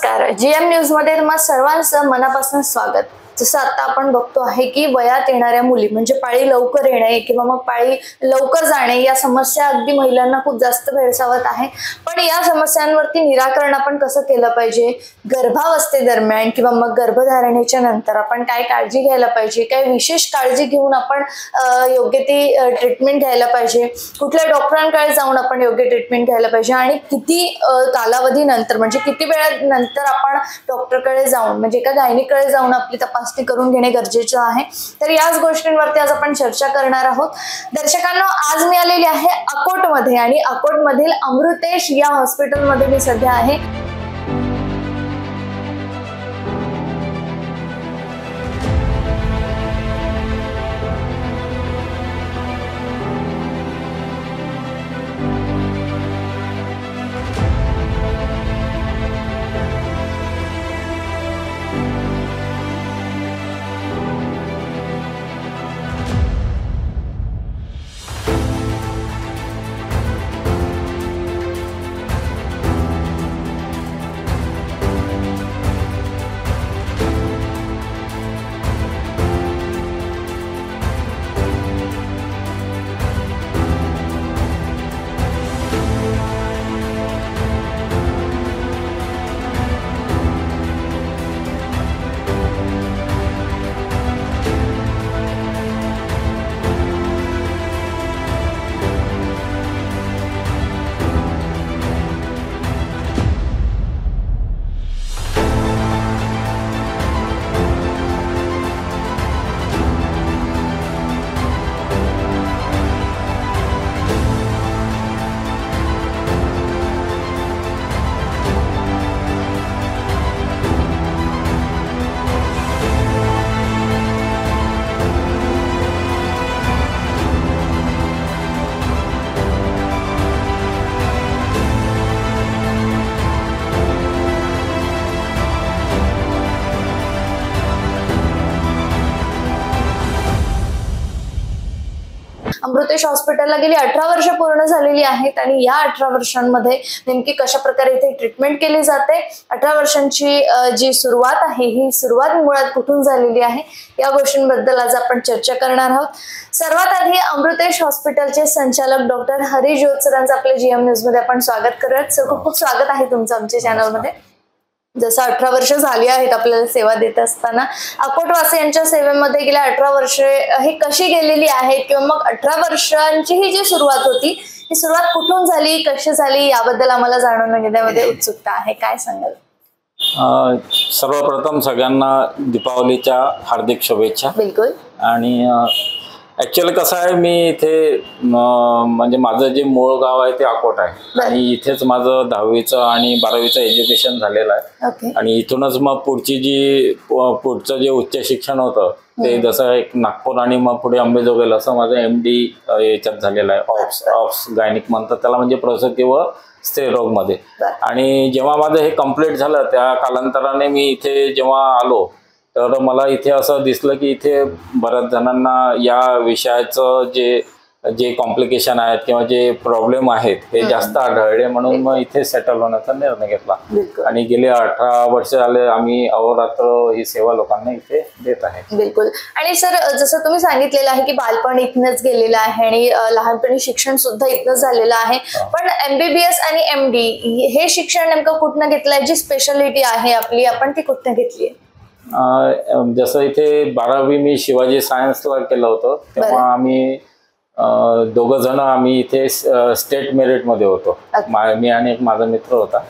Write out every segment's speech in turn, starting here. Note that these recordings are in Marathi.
नमस्कार. जीएम न्यूज मध्ये तुम्हा सर्वांचं मनापासून स्वागत. जसं आता आपण बघतो आहे की वयात येणाऱ्या मुली म्हणजे पाळी लवकर येणे किंवा मग पाळी लवकर जाणे या समस्या अगदी महिलांना खूप जास्त भेडसावत आहे. पण या समस्यांवरती निराकरण आपण कसं केलं पाहिजे, गर्भावस्थेदरम्यान किंवा मग गर्भधारणेच्या नंतर आपण काय काळजी घ्यायला पाहिजे, काय विशेष काळजी घेऊन आपण योग्य ती ट्रीटमेंट घ्यायला पाहिजे, कुठल्या डॉक्टरांकडे जाऊन आपण योग्य ट्रीटमेंट घ्यायला पाहिजे आणि किती कालावधीनंतर म्हणजे किती वेळानंतर आपण डॉक्टरकडे जाऊन म्हणजे एका गायनीकडे जाऊन आपली तपासणी करून घेणे गरजेचं आहे. तर याच गोष्टींवरती आज आपण चर्चा करणार आहोत. दर्शकांनो, आज मी आलेली आहे अकोटमध्ये आणि अकोटमधील अमृतेश या हॉस्पिटलमध्ये मी सध्या आहे. अमृतेश हॉस्पिटलला गेली 18 वर्ष पूर्ण झालेली आहेत आणि या 18 वर्षांमध्ये नेमकी कशा प्रकारे इथे ट्रीटमेंट केली जाते, 18 वर्षांची जी सुरुवात आहे ही सुरुवात मुळात कुठून झालेली आहे या गोष्टींबद्दल आज आपण चर्चा करणार आहोत. सर्वात आधी अमृतेश हॉस्पिटलचे संचालक डॉक्टर हरी ज्योत सरांचं आपल्या जीएम न्यूज मध्ये आपण स्वागत करत. सर, खूप खूप स्वागत आहे तुमचं आमच्या चॅनलमध्ये. जसं 18 वर्ष झाली आहेत आपल्याला सेवा देत असताना, अकोटवासियांच्या सेवेमध्ये गेल्या 18 वर्षे ही कशी गेलेली आहेत किंवा मग 18 वर्षांची ही जी सुरुवात होती ही सुरुवात कुठून झाली, कशी झाली याबद्दल आम्हाला जाणून घेण्यामध्ये उत्सुकता आहे. काय सांगाल? सर्वप्रथम सगळ्यांना दीपावलीच्या हार्दिक शुभेच्छा. बिलकुल. आणि ऍक्च्युअली कसं आहे, मी इथे म्हणजे माझं जे मूळ गाव आहे ते अकोट आहे आणि इथेच माझं 10वीचं आणि 12वीचं एज्युकेशन झालेलं आहे. आणि इथूनच मग पुढचं जे उच्च शिक्षण होतं ते जसं एक नागपूर आणि मग पुढे अंबेजोगाई असं माझं MD याच्यात झालेलं आहे. ऑप्स गायनिक म्हणतात त्याला, म्हणजे प्रसूती व स्त्रीरोग मध्ये. आणि जेव्हा माझं हे कम्प्लीट झालं त्या कालांतराने मी इथे जेव्हा आलो तर मला इथे असं दिसलं की इथे बऱ्याच जणांना या विषयाचं जे कॉम्प्लिकेशन आहेत किंवा जे प्रॉब्लेम आहेत हे जास्त आढळले, म्हणून मग इथे सेटल होण्याचा निर्णय घेतला. आणि गेले 18 वर्ष झाले आम्ही अहोरात्र ही सेवा लोकांना इथे देत आहे. बिलकुल. आणि सर, जसं तुम्ही सांगितलेलं आहे की बालपण इथनच गेलेलं आहे आणि लहानपणी शिक्षण सुद्धा इथनच झालेलं आहे, पण MBBS आणि MD हे शिक्षण नेमकं कुठनं घेतलंय, जी स्पेशालिटी आहे आपली आपण ती कुठनं घेतली आहे? जसं इथे 12वी मी शिवाजी सायन्सला केलं होतं तेव्हा आम्ही दोघं जण आम्ही इथे स्टेट मेरिट मध्ये होतो, मी आणि एक माझा मित्र होता.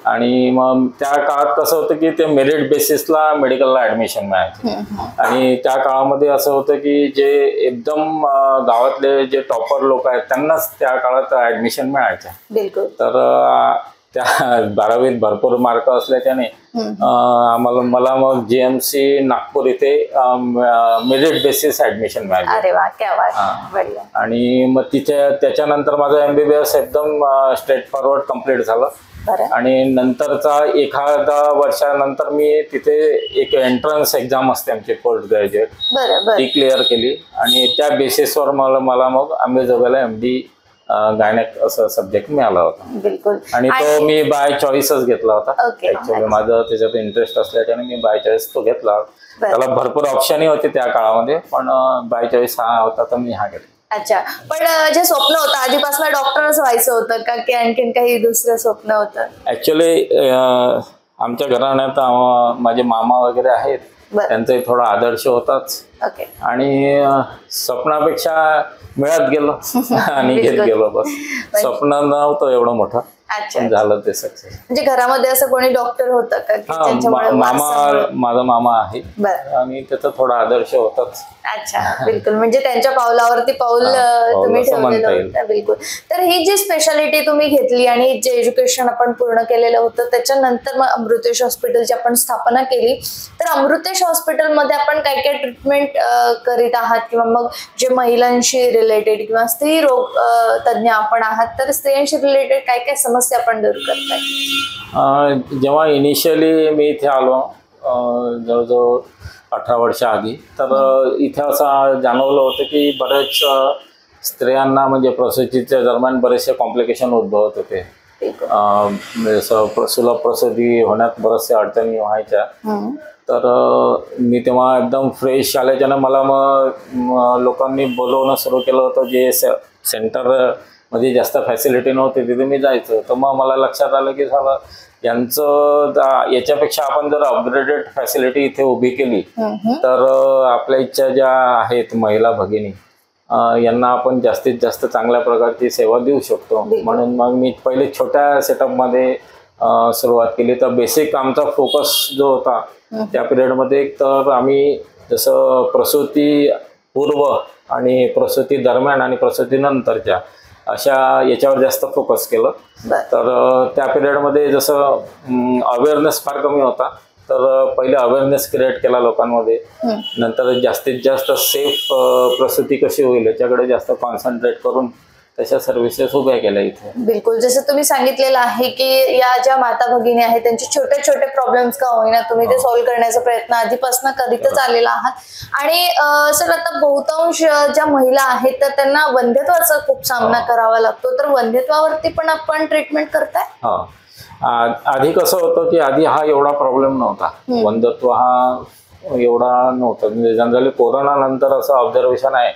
आणि मग त्या काळात कसं होतं की ते मेरिट बेसिसला मेडिकलला ऍडमिशन मिळायचं. आणि त्या काळामध्ये असं होतं की जे एकदम गावातले जे टॉपर लोक आहेत त्यांनाच त्या काळात ऍडमिशन मिळायचं. तर त्या 12वीत भरपूर मार्क असल्याच्याने मला मग GMC नागपूर इथे मेरिट बेसिस ऍडमिशन मिळाली. अरे वा, क्या बात. आणि मग तिथे त्याच्यानंतर माझं MBBS एकदम स्ट्रेट फॉरवर्ड कम्प्लीट झालं. आणि नंतरचा एखादा वर्षानंतर मी तिथे एक एंट्रन्स एक्झाम असते आमची पोस्ट ग्रॅज्युएट, ती क्लिअर केली आणि त्या बेसिसवर मला मग अंबेजोगाईला MD गायनेक असं सब्जेक्ट मिळाला होता. बिलकुल. आणि तो मी बाय चॉईसच घेतला होता. ऍक्च्युअली माझं त्याच्यात इंटरेस्ट असल्याने मी बाय चॉईस तो घेतला होता. त्याला भरपूर ऑप्शनही होते त्या काळामध्ये, पण बाय चॉईस हा होता तर मी हा घेतला. अच्छा. पण जे स्वप्न होतं आधीपासून डॉक्टरच व्हायचं होतं का की आणखीन काही दुसरं स्वप्न होतं? ऍक्च्युअली आमच्या घराण्यात माझे मामा वगैरे आहेत, त्यांचाही थोडा आदर्श होताच. आणि स्वप्नापेक्षा मिळत गेलो आणि घेत गेलो. बस स्वप्न नव्हतं एवढं मोठं, झालं ते सक्सेस. म्हणजे घरामध्ये असं कोणी डॉक्टर होतं का? माझा मामा आहे आणि त्याचा थोडा आदर्श होताच. अच्छा. बिलकुल. म्हणजे त्यांच्या पावलावरती पाऊल तुम्ही ठेवलेलं होतं. बिलकुल. तर ही जी स्पेशालिटी तुम्ही घेतली आणि जे एज्युकेशन आपण पूर्ण केलेलं होतं त्याच्यानंतर मग अमृतेश हॉस्पिटलची आपण स्थापना केली. तर अमृतेश हॉस्पिटलमध्ये आपण काय काय ट्रीटमेंट करीत आहात किंवा मग जे महिलांशी रिलेटेड किंवा स्त्री रोग तज्ञ आपण आहात, तर स्त्रियांशी रिलेटेड काय काय समस्या आपण दूर करताय? जेव्हा इनिशियली मी इथे आलो जवळजवळ 18 वर्ष आधी, तर इथे असं जाणवलं होतं की बरेच स्त्रियांना म्हणजे प्रसूतीच्या दरम्यान बरेचसे कॉम्प्लिकेशन उद्भवत होते. सुलभ प्रसूती होण्यात बऱ्याचशा अडचणी व्हायच्या. तर मी तेव्हा एकदम फ्रेश आल्याच्यानं मला मग लोकांनी बोलवणं सुरू केलं होतं. जे सेंटर मध्ये जास्त फॅसिलिटी नव्हती तिथे मी जायचं. तर मग मला लक्षात आलं की झालं यांचं याच्यापेक्षा आपण जर अपग्रेडेड फॅसिलिटी इथे उभी केली तर आपल्या इच्छा ज्या आहेत महिला भगिनी यांना आपण जास्तीत जास्त चांगल्या प्रकारची सेवा देऊ शकतो. म्हणून मग मी पहिले छोट्या सेटअपमध्ये सुरुवात केली. तर बेसिक आमचा फोकस जो होता त्या पिरियडमध्ये, तर आम्ही जसं प्रसूती पूर्व आणि प्रसूती दरम्यान आणि प्रसूतीनंतरच्या अशा याच्यावर जास्त फोकस केलं. तर त्या पिरियडमध्ये जसं अवेअरनेस फार कमी होता, तर पहिले अवेअरनेस क्रिएट केला लोकांमध्ये. नंतर जास्तीत जास्त सेफ प्रसूती कशी होईल याच्याकडे जास्त कॉन्सन्ट्रेट करून तशा सर्व्हिसेस उभ्या केल्या इथे. बिलकुल. जसं तुम्ही सांगितलेलं आहे की या ज्या माता भगिनी आहेत त्यांचे छोटे छोटे प्रॉब्लेम्स का होईना तुम्ही ते सॉल्व्ह करण्याचा प्रयत्न आधीपासून करीतच आलेला आहात. आणि सर आता बहुतांश ज्या महिला आहेत तर त्यांना वंध्यत्वाचा खूप सामना करावा लागतो, तर वंध्यत्वावरती पण आपण ट्रीटमेंट करताय? आधी कसं होतं की आधी हा एवढा प्रॉब्लेम नव्हता, वंध्यत्व हा एवढा नव्हता. म्हणजे जनरली कोरोना नंतर असं ऑब्झर्वेशन आहे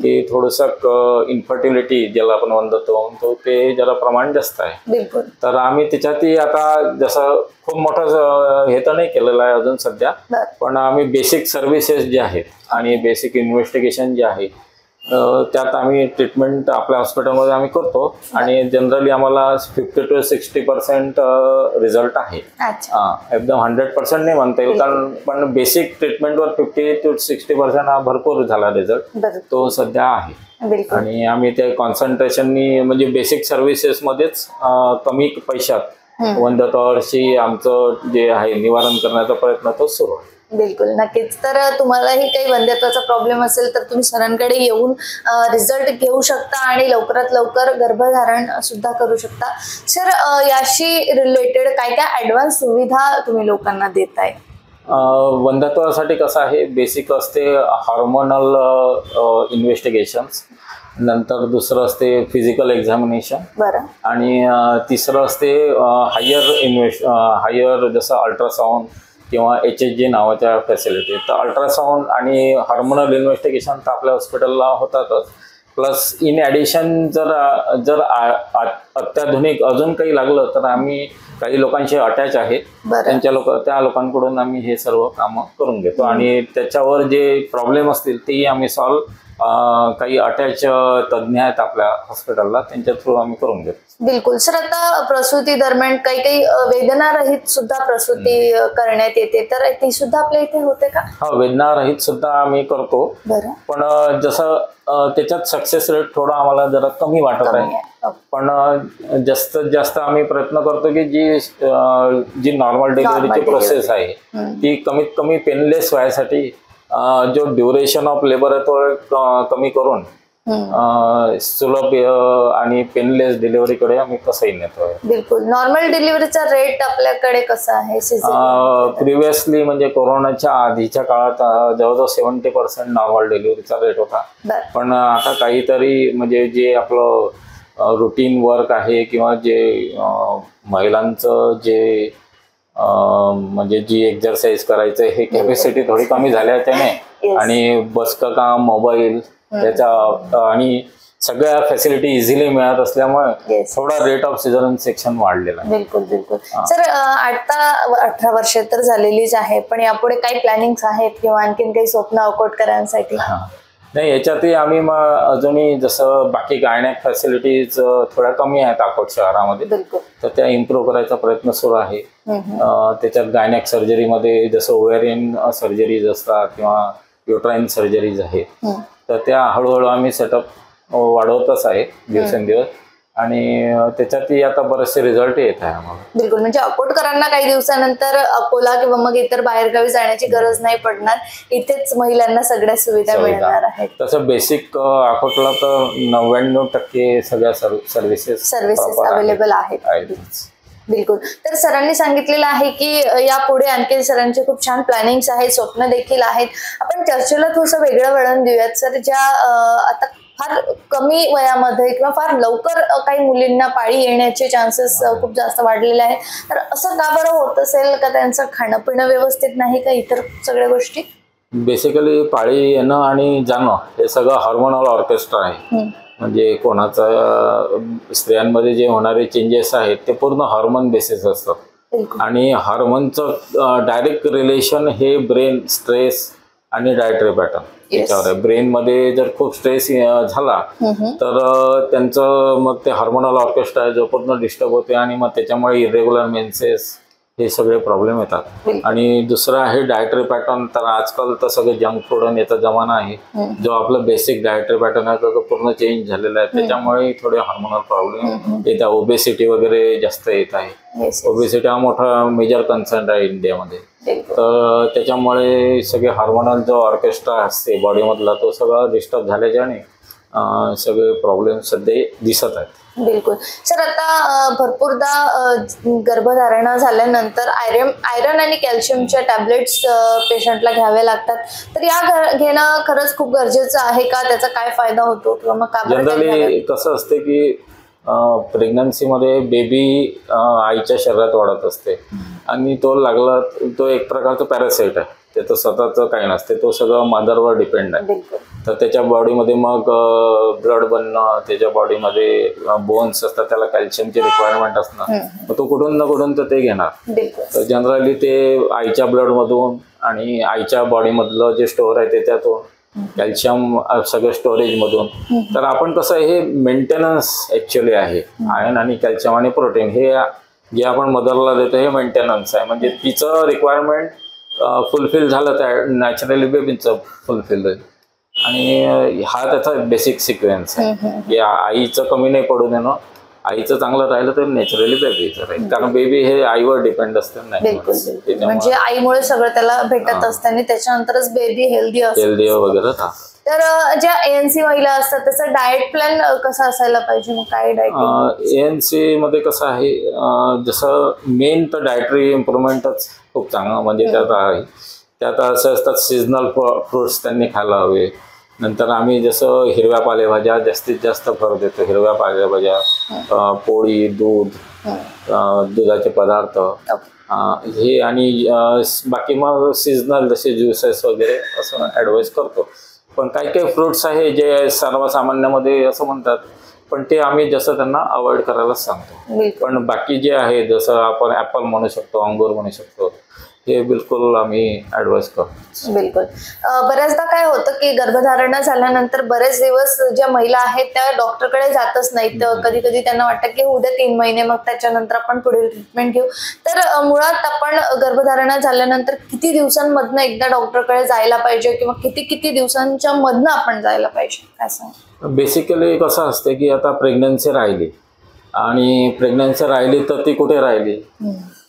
की थोडंसं इन्फर्टिलिटी ज्याला आपण वंध्यत्व म्हणतो ते जरा प्रमाण जास्त आहे. तर आम्ही त्याच्यातही आता जसं खूप मोठं हे तर नाही केलेलं आहे अजून सध्या, पण आम्ही बेसिक सर्व्हिसेस जे आहेत आणि बेसिक इन्व्हेस्टिगेशन जे आहे त्यात आम्ही ट्रीटमेंट आपल्या हॉस्पिटलमध्ये आम्ही करतो. आणि जनरली आम्हाला 50 to 60% रिझल्ट आहे. एकदम 100% नाही म्हणता येईल, कारण पण बेसिक ट्रीटमेंटवर 50 to 60% हा भरपूर झाला रिझल्ट तो सध्या आहे. आणि आम्ही ते कॉन्सन्ट्रेशननी म्हणजे बेसिक सर्व्हिसेसमध्येच कमी पैशात वंध्यत्वावरची आमचं जे आहे निवारण करण्याचा प्रयत्न तो सुरू आहे. बिलकुल. नक्कीच. तर तुम्हालाही काही वंध्यत्वाचा प्रॉब्लेम असेल तर तुम्ही सरांकडे येऊन रिझल्ट घेऊ शकता आणि लवकरात लवकर गर्भधारण सुद्धा करू शकता. सर याशी रिलेटेड काय काय ऍडव्हान्स सुविधा तुम्ही लोकांना देताय? वंध्यत्वासाठी कसं आहे, बेसिक असते हार्मोनल इन्व्हेस्टिगेशन्स, नंतर दुसरं असते फिजिकल एक्झामिनेशन, आणि तिसरं असते हायर जसं अल्ट्रासाऊंड किंवा HSG नावाच्या फॅसिलिटी. तर अल्ट्रासाऊंड आणि हार्मोनल इन्व्हेस्टिगेशन तर आपल्या हॉस्पिटलला होतातच, प्लस इन ॲडिशन जर अत्याधुनिक अजून काही लागलं तर आम्ही काही लोकांशी अटॅच आहे त्या लोकांकडून आम्ही हे सर्व कामं करून घेतो. आणि त्याच्यावर जे प्रॉब्लेम असतील तेही आम्ही काही अटॅच तज्ज्ञ आहेत आपल्या हॉस्पिटलला, त्यांच्या थ्रू आम्ही करून घेतो. बिलकुल. सर आता प्रसूती दरम्यान काही वेदनारहित सुद्धा प्रसूती करण्यात येते, तर ती सुद्धा आपल्या इथे होते का? हा, वेदनारहित सुद्धा आम्ही करतो, पण जसं त्याच्यात सक्सेस रेट थोडा आम्हाला जरा कमी वाटत आहे. पण जास्तीत जास्त आम्ही प्रयत्न करतो की जी नॉर्मल डिलिव्हरीची प्रोसेस आहे ती कमीत कमी पेनलेस व्हायसाठी जो ड्युरेशन ऑफ लेबर आहे तो कमी करून सुलभ आणि पेनलेस डिलिव्हरीकडे आम्ही कसंही नेतोय. बिलकुल. नॉर्मल डिलिव्हरीचा रेट आपल्याकडे कसा आहे? प्रिव्हियसली म्हणजे कोरोनाच्या आधीच्या काळात जवळजवळ 70% नॉर्मल डिलिव्हरीचा रेट होता, पण आता काहीतरी म्हणजे जे आपलं रुटीन वर्क आहे किंवा जे महिलांचं जे म्हणजे जी एक्झरसाइज करायचं हे कॅपॅसिटी थोडी कमी झाल्याने आणि बसकं काम मोबाईल त्याच्या आणि सगळ्या फॅसिलिटी इझिली मिळत असल्यामुळे थोडा रेट ऑफ सिझरन सेक्शन वाढलेला आहे. बिलकुल बिलकुल. सर आता 18 वर्ष तर झालेलीच आहे, पण यापुढे काही प्लॅनिंग्स आहेत किंवा आणखीन काही स्वप्न अकोटकरांसाठी? नाही, याच्यातही आम्ही मग अजूनही जसं बाकी गायनॅक फॅसिलिटीज थोड्या कमी आहेत अकोट शहरामध्ये, तर त्या इम्प्रूव्ह करायचा प्रयत्न सुरू आहे. त्याच्यात गायनॅक सर्जरीमध्ये जसं ओव्हेरियन सर्जरीज असतात किंवा युट्राईन सर्जरीज आहेत, तर त्या हळूहळू आम्ही सेटअप वाढवतच आहे दिवसेंदिवस आणि त्याच्यातही आता बरेचसे रिझल्ट येत आहे आम्हाला. बिलकुल. म्हणजे अकोटकरांना काही दिवसानंतर अकोला किंवा मग इतर बाहेरगावी जाण्याची गरज नाही पडणार, इथेच महिलांना सगळ्या सुविधा मिळणार आहेत. तसं बेसिक अकोटला तर 99% सगळ्या सर्व्हिसेस अवेलेबल आहेत. बिलकुल. तर सरांनी सांगितलेलं आहे की यापुढे आणखी सरांचे खूप छान प्लॅनिंग्स आहेत, स्वप्न देखील आहेत. आपण चर्चेला थोडंसं वेगळं वळण देऊयात सर. ज्या आता फार कमी वयामध्ये किंवा फार लवकर काही मुलींना पाळी येण्याचे चान्सेस खूप जास्त वाढलेले आहेत, तर असं का बरं होत असेल? का त्यांचं खाणं पिणं व्यवस्थित नाही का, इतर सगळ्या गोष्टी? बेसिकली पाळी येणं आणि जाणं हे सगळं हार्मोनल ऑर्केस्ट्रा आहे. म्हणजे कोणाचा स्त्रियांमध्ये जे होणारे चेंजेस आहेत ते पूर्ण हार्मोन बेसिस असतात आणि हार्मोनचं डायरेक्ट रिलेशन हे ब्रेन स्ट्रेस आणि डायटरी पॅटर्न याच्यावर आहे. ब्रेन मध्ये जर खूप स्ट्रेस झाला तर त्यांचं मग ते हार्मोनल ऑर्केस्ट्रा जो पूर्ण डिस्टर्ब होते आणि मग त्याच्यामुळे इरेग्युलर मेन्सेस हे सगळे प्रॉब्लेम येतात. आणि दुसरं आहे डायटरी पॅटर्न. तर आजकाल तर सगळं जंक फूड आणि याचा जमाना आहे, जो आपलं बेसिक डायटरी पॅटर्न आहे तो पूर्ण चेंज झालेला आहे. त्याच्यामुळे थोडे हार्मोनल प्रॉब्लेम येतात. ओबेसिटी वगैरे जास्त येत आहे. ओबेसिटी हा मोठा मेजर कन्सर्न आहे इंडियामध्ये. तर त्याच्यामुळे सगळे हार्मोनल जो ऑर्केस्ट्रा असते बॉडीमधला तो सगळा डिस्टर्ब झाल्याच्याने सगळे प्रॉब्लेम सध्या दिसत आहेत. बिलकुल. सर आता भरपूरदा गर्भधारणा झाल्यानंतर आयरन आणि कॅल्शियमच्या टॅबलेट्स पेशंटला घ्यावे लागतात, तर या घेणं खरंच खूप गरजेचं आहे का? त्याचा काय फायदा होतो किंवा मग का? जनरली कसं असते की प्रेग्नन्सीमध्ये बेबी आईच्या शरीरात वाढत असते आणि तो लागला तो एक प्रकारचा पॅरासाइट आहे. त्याचं स्वतःचं काही नसते, तो सगळं मदरवर डिपेंड आहे. तर त्याच्या बॉडीमध्ये मग ब्लड बनणं, त्याच्या बॉडीमध्ये बोन्स असतात, त्याला कॅल्शियमची रिक्वायरमेंट असणार, मग तो कुठून ना कुठून तर ते घेणार. तर जनरली ते आईच्या ब्लडमधून आणि आईच्या बॉडीमधलं जे स्टोअर आहे त्याच्यातून कॅल्शियम सगळं स्टोरेजमधून. तर आपण कसं हे मेंटेनन्स ॲक्च्युली आहे. आयर्न आणि कॅल्शियम आणि प्रोटीन हे जे आपण मदरला देतो हे मेंटेनन्स आहे. म्हणजे तिचं रिक्वायरमेंट फुलफिल झालं तर नॅचरली बेबीचं फुलफिल होईल. आणि हा त्याचा बेसिक सिक्वेन्स आहे की आईचं कमी नाही पडू देणं, आईचं चांगलं राहिलं तर नॅचरली बेबीचं राहील. कारण बेबी हे आईवर डिपेंड असते. म्हणजे आईमुळे सगळं त्याला भेटत असतं आणि त्याच्यानंतरच बेबी हेल्दी वगैरे राहतात. तर ज्या ANC महिला असतात त्याचा डाएट प्लॅन कसा असायला पाहिजे? मग काय डाएट? ANC मध्ये कसं आहे, जसं मेन तर डायटरी इम्प्रुव्हमेंटच खूप चांगलं म्हणजे त्यात आहे. त्यात असं असतात सीझनल फ्रुट्स त्यांनी खायला हवे. नंतर आम्ही जसं हिरव्या पालेभाज्या जास्तीत जास्त भर देतो. हिरव्या पालेभाज्या, पोळी, दूध, दुधाचे पदार्थ हे आणि बाकी मग सीझनल जसे ज्युसेस वगैरे असं ॲडवाईस करतो. पण काही काही फ्रुट्स आहे जे सर्वसामान्यामध्ये असं म्हणतात, पण ते आम्ही जसं त्यांना अवॉइड करायलाच सांगतो. पण बाकी जे आहे जसं आपण ॲपल म्हणू शकतो, अंगूर म्हणू शकतो, हे बिलकुल आम्ही ॲडवाईस करतो. बिलकुल. बऱ्याचदा काय होतं की गर्भधारणा झाल्यानंतर बरेच दिवस ज्या महिला आहेत त्या डॉक्टरकडे जातच नाहीत. कधी कधी त्यांना वाटतं की उद्या 3 महिने मग त्याच्यानंतर आपण पुढील ट्रीटमेंट घेऊ. तर मुळात आपण गर्भधारणा झाल्यानंतर किती दिवसांमधनं एकदा डॉक्टरकडे जायला पाहिजे किंवा किती दिवसांच्या मधनं आपण जायला पाहिजे, काय सांग? बेसिकली कसं असते की आता प्रेग्नन्सी राहिली आणि प्रेग्नन्सी राहिली तर ती कुठे राहिली,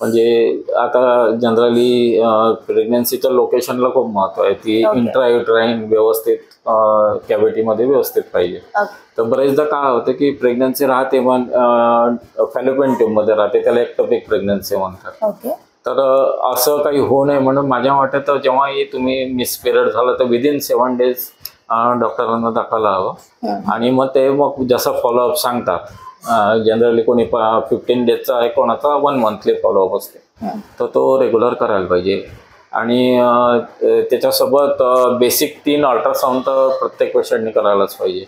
म्हणजे आता जनरली प्रेग्नन्सीच्या लोकेशनला खूप महत्व आहे. ती इंट्रायुट्राईन व्यवस्थित कॅव्हिटीमध्ये व्यवस्थित पाहिजे. तर बरेचदा काय होतं की प्रेग्नन्सी राहते पण फॅलोपियन ट्यूबमध्ये राहते, त्याला एक्टोपिक प्रेग्नन्सी म्हणतात. तर असं काही होऊ नये म्हणून माझ्या वाटतं जेव्हाही तुम्ही मिस पिरियड झालं तर विदिन 7 days डॉक्टरांना दाखवायला हवं. आणि मग ते मग जसं फॉलोअप सांगतात, जनरली कोणी 15 डेजचा आहे, कोणाचा 1 मंथली फॉलोअप असते, तर तो रेग्युलर करायला पाहिजे. आणि त्याच्यासोबत बेसिक 3 अल्ट्रासाऊंड तर प्रत्येक पेशंटने करायलाच पाहिजे.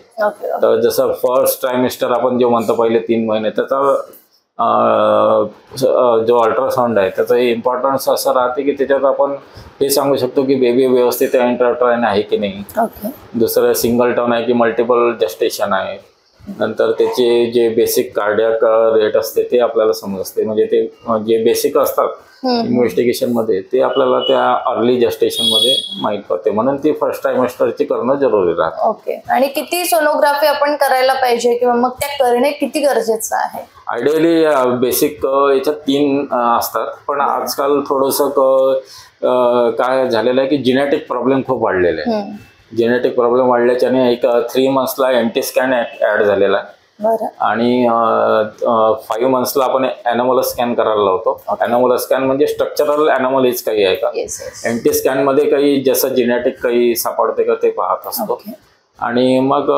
तर जसं फर्स्ट ट्रायमिस्टर आपण जे म्हणतो पहिले 3 महिने, त्याचा जो अल्ट्रासाऊंड आहे त्याचं इम्पॉर्टन्स असं राहते की त्याच्यात आपण हे सांगू शकतो की बेबी व्यवस्थित इंट्राउटराइन आहे की नाही. दुसरं सिंगल टर्न आहे की मल्टिपल जस्टेशन आहे. नंतर त्याचे जे बेसिक कार्डियाक रेट असते ते आपल्याला समजते. म्हणजे ते जे बेसिक असतात इन्व्हेस्टिगेशन मध्ये ते आपल्याला त्या अर्ली जस्टेशन मध्ये माहित पडते. म्हणून ती फर्स्ट ट्रायमिस्टरची करणं जरुरी राहतं. ओके. आणि किती सोनोग्राफी आपण करायला पाहिजे किंवा मग त्या करणे किती गरजेचं आहे? आयडियली बेसिक याच्यात 3 असतात, पण आजकाल थोडंसं काय झालेलं आहे की जेनेटिक प्रॉब्लेम खूप वाढलेले आहे. जेनेटिक प्रॉब्लेम वाढल्याच्याने एक 3 मंथ्सला एंटी स्कॅन ऍड झालेला आहे. आणि 5 मंथ्सला आपण ॲनोमल स्कॅन करायला लावतो. ॲनोमल स्कॅन म्हणजे स्ट्रक्चरल ॲनोमलीज काही आहे का, एंटी स्कॅन मध्ये काही जसं जेनेटिक काही सापडते का ते पाहत असतो. आणि मग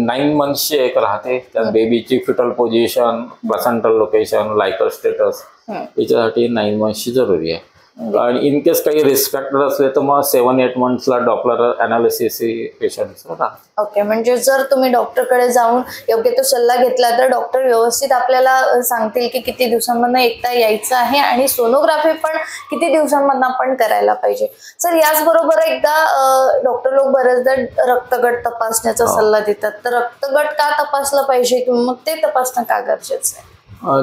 9 मंथ्सची एक राहते, त्यात बेबीची foetal position, placental location, liquor status, याच्यासाठी 9 मंथ्सची जरुरी आहे. आणि इन केस काही रिस्क फॅक्टर असले तर मग 7-8 मंथ्सला डॉप्लर अनालिसिस पेशंट. ओके. म्हणजे जर तुम्ही डॉक्टरकडे जाऊन योग्य तो सल्ला घेतला तर डॉक्टर व्यवस्थित आपल्याला सांगतील की किती दिवसांमधून एकदा यायचं आहे आणि सोनोग्राफी पण किती दिवसांमधून आपण करायला पाहिजे. सर, याचबरोबर एकदा डॉक्टर लोक बरेचदा रक्तगट तपासण्याचा सल्ला देतात, तर रक्तगट का तपासलं पाहिजे किंवा मग ते तपासणं का गरजेचं आहे?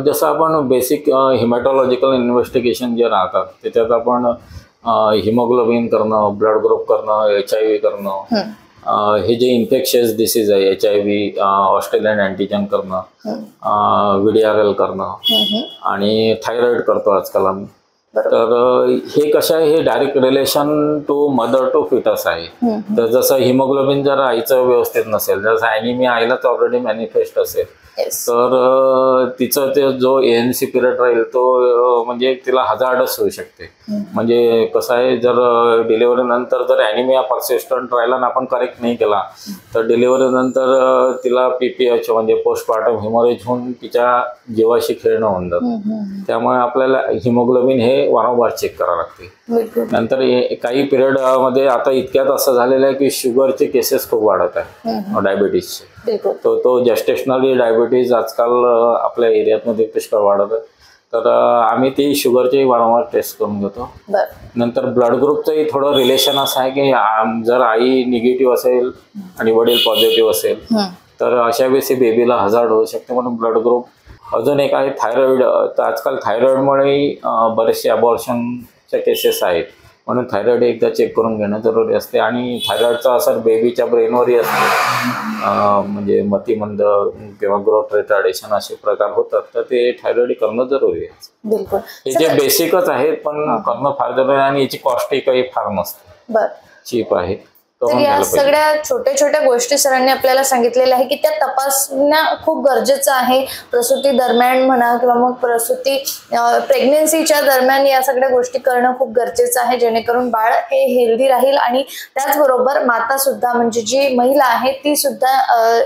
जसं आपण बेसिक हिमॅटॉलॉजिकल इन्व्हेस्टिगेशन जे राहतात त्याच्यात आपण हिमोग्लोबिन करणं, ब्लड ग्रुप करणं, HIV करणं, हे जे इन्फेक्शियस डिसीज आहे HIV, ऑस्ट्रेलियन अँटीजन करणं, VDRL करणं, आणि थायरॉइड करतो आजकाल आम्ही. तर हे कसं आहे, हे direct relation to mother to fetus आहे. तर जसं हिमोग्लोबिन जर आईचं व्यवस्थित नसेल, जसं ॲनिमिया आईलाच ऑलरेडी मॅनिफेस्ट असेल, तर तिचं ते जो ANC पिरियड राहील तो म्हणजे तिला हजार्डच होऊ शकते. म्हणजे कसं आहे, जर डिलिव्हरी नंतर जर ॲनिमिया परसिस्टंट राहिला आणि आपण करेक्ट नाही केला तर डिलिव्हरी नंतर तिला PPH म्हणजे पोस्टपार्टम हिमोरेज होऊन तिच्या जीवाशी खेळणं होऊन जातं. त्यामुळे आपल्याला हिमोग्लोबिन हे वारंवार चेक करावं लागते. नंतर काही पिरियड मध्ये आता इतक्यात असं झालेलं आहे की शुगरचे केसेस खूप वाढत आहे, डायबिटीसचे. तो जस्टेशनली डायबिटीज आजकाल आपल्या एरियामध्ये पुष्कळ वाढत आहे. तर आम्ही ती शुगरची वारंवार टेस्ट करून घेतो. नंतर ब्लड ग्रुपचंही थोडं रिलेशन असं आहे की जर आई निगेटिव्ह असेल आणि वडील पॉझिटिव्ह असेल तर अशा वेळेस बेबीला हजार्ड होऊ शकते. म्हणून ब्लड ग्रुप. अजून एक आहे थायरॉइड. तर आजकाल थायरॉइडमुळे बरेचसे अबॉर्शनच्या केसेस आहेत, म्हणून थायरॉइड एकदा चेक करून घेणं जरुरी असते. आणि थायरॉइडचा असर बेबीच्या ब्रेनवरही असतो, म्हणजे मतिमंद किंवा ग्रोथ रिटार्डेशन असे प्रकार होतात, तर ते थायरॉइड करणं जरुरी आहे. बिलकुल. हे जे बेसिकच आहेत पण करणं फार जरुरी आहे. आणि याची कॉस्टही काही फार नसते, चीप आहे. तर या सगळ्या छोट्या छोट्या गोष्टी सरांनी आपल्याला सांगितलेल्या आहे की त्या तपासण्या खूप गरजेचं आहे. प्रसूती दरम्यान म्हणा किंवा मग प्रसूती प्रेग्नेन्सीच्या दरम्यान या सगळ्या गोष्टी करणं खूप गरजेचं आहे, जेणेकरून बाळ हे हेल्दी राहील आणि त्याचबरोबर माता सुद्धा म्हणजे जी महिला आहे ती सुद्धा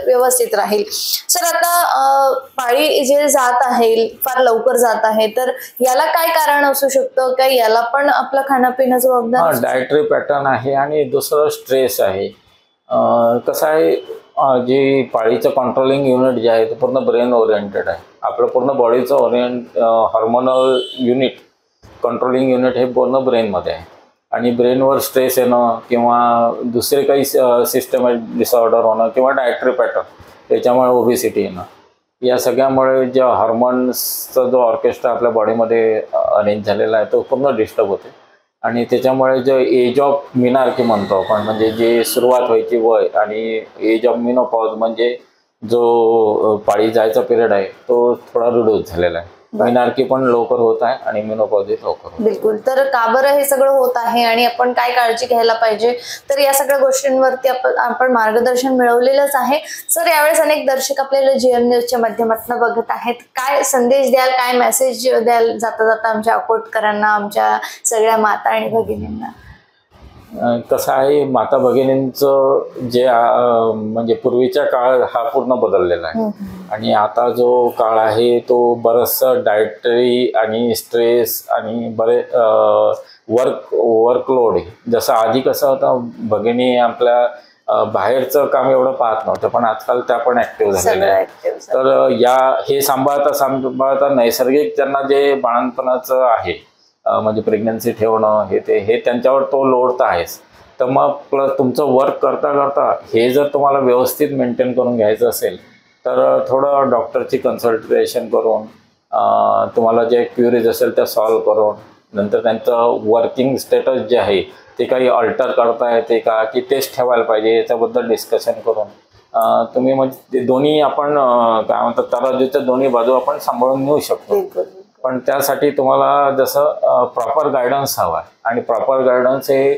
व्यवस्थित राहील. सर, आता पाळी जे जात आहे फार लवकर जात आहे, तर याला काय कारण असू शकतं? काय याला पण आपलं खाणं पिणं जबाबदार? डायटरी पॅटर्न आहे आणि दुसरं स्ट्रेस आहे. कसं आहे, जे पाळीचं कंट्रोलिंग युनिट जे आहे ते पूर्ण ब्रेन ओरिएंटेड आहे. आपलं पूर्ण बॉडीचं हार्मोनल युनिट, कंट्रोलिंग युनिट हे पूर्ण ब्रेनमध्ये आहे. आणि ब्रेनवर स्ट्रेस येणं किंवा दुसरे काही सिस्टमॅटिक डिसऑर्डर होणं किंवा डायटरी पॅटर्न, त्याच्यामुळे ओबेसिटी येणं, या सगळ्यामुळे ज्या हार्मोन्सचा जो ऑर्केस्ट्रा आपल्या बॉडीमध्ये अरेंज झालेला आहे तो पूर्ण डिस्टर्ब होते. आणि त्याच्यामुळे जो एज ऑफ मिनार्की म्हणतो आपण, म्हणजे जे सुरुवात व्हायची वय, आणि एज ऑफ मिनोपॉज म्हणजे जो पाळी जायचा पिरियड आहे तो थोडा रिड्यूस झालेला आहे. मिनार्की पण लवकर होत आहे आणि मिनोपॉझही लवकर होत आहे. बिलकुल. तर का बरं हे सगळं होत आहे आणि आपण काय काळजी घ्यायला पाहिजे, तर या सगळ्या गोष्टींवरती आपण मार्गदर्शन मिळवलेलंच आहे. सर, यावेळेस अनेक दर्शक आपल्याला GM न्यूजच्या माध्यमातून बघत आहेत. काय संदेश द्याल, काय मेसेज द्याल जाता जाता आमच्या अकोटकरांना, आमच्या सगळ्या माता आणि भगिनींना? कसं आहे, माता भगिनींचं जे म्हणजे पूर्वीचा काळ हा पूर्ण बदललेला आहे आणि आता जो काळ आहे तो बरचसा डायटरी आणि स्ट्रेस आणि बरेच वर्कलोड. जसं आधी कसं होतं, भगिनी आपल्या बाहेरचं काम एवढं पाहत नव्हतं, पण आजकाल त्या पण ऍक्टिव्ह झालेल्या आहेत. तर हे सांभाळता नैसर्गिक त्यांना जे बाळणपणाचं आहे म्हणजे प्रेग्नन्सी ठेवणं हे त्यांच्यावर तो लोड तर आहेच. तर मग प्लस तुमचं वर्क करता करता हे जर तुम्हाला व्यवस्थित मेंटेन करून घ्यायचं असेल तर थोडं डॉक्टरची कन्सल्टेशन करून तुम्हाला जे क्युरीज असेल त्या सॉल्व्ह करून नंतर त्यांचं वर्किंग स्टेटस जे आहे ते काही अल्टर करता येते का, की तेच ठेवायला पाहिजे याच्याबद्दल डिस्कशन करून तुम्ही म्हणजे दोन्ही आपण काय म्हणतात तराजूच्या दोन्ही बाजू आपण सांभाळून नेऊ शकतो. पण त्यासाठी तुम्हाला जसं प्रॉपर गायडन्स हवा आहे आणि प्रॉपर गायडन्स हे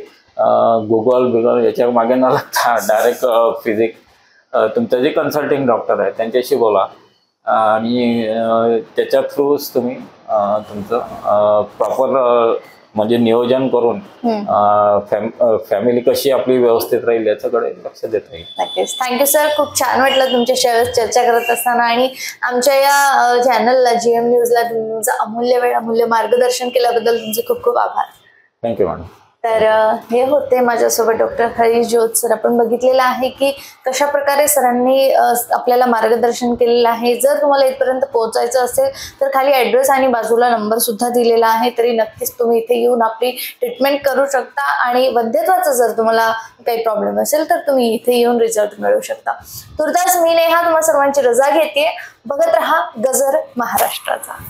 गुगल याच्या मागे न लागता डायरेक्ट तुमचं जे कन्सल्टिंग डॉक्टर आहे त्यांच्याशी बोला आणि त्याच्या थ्रूच तुम्ही तुमचं प्रॉपर म्हणजे नियोजन करून फॅमिली कशी आपली व्यवस्थित राहील याच्याकडे लक्ष देता येईल. नक्कीच. Thank you sir. खूप छान वाटलं तुमच्याशी चर्चा करत असताना आणि आमच्या या चॅनलला GM न्यूजला तुमचं अमूल्य वेळ अमूल्य मार्गदर्शन केल्याबद्दल तुमचे खूप खूप आभार. Thank you madam. तर हे होते माझ्यासोबत डॉक्टर हरीश जोत सर. आपण बघितलेलं आहे की कशा प्रकारे सरांनी आपल्याला मार्गदर्शन केलेलं आहे. जर तुम्हाला इथपर्यंत पोहोचायचं असेल तर खाली ॲड्रेस आणि बाजूला नंबर सुद्धा दिलेला आहे, तरी नक्कीच तुम्ही इथे येऊन आपली ट्रीटमेंट करू शकता आणि वंध्यत्वाचा जर तुम्हाला काही प्रॉब्लेम असेल तर तुम्ही इथे येऊन रिझल्ट मिळवू शकता. तुर्तास मी नेहा तुम्हा सर्वांची रजा घेते. बघत रहा गजर महाराष्ट्राचा.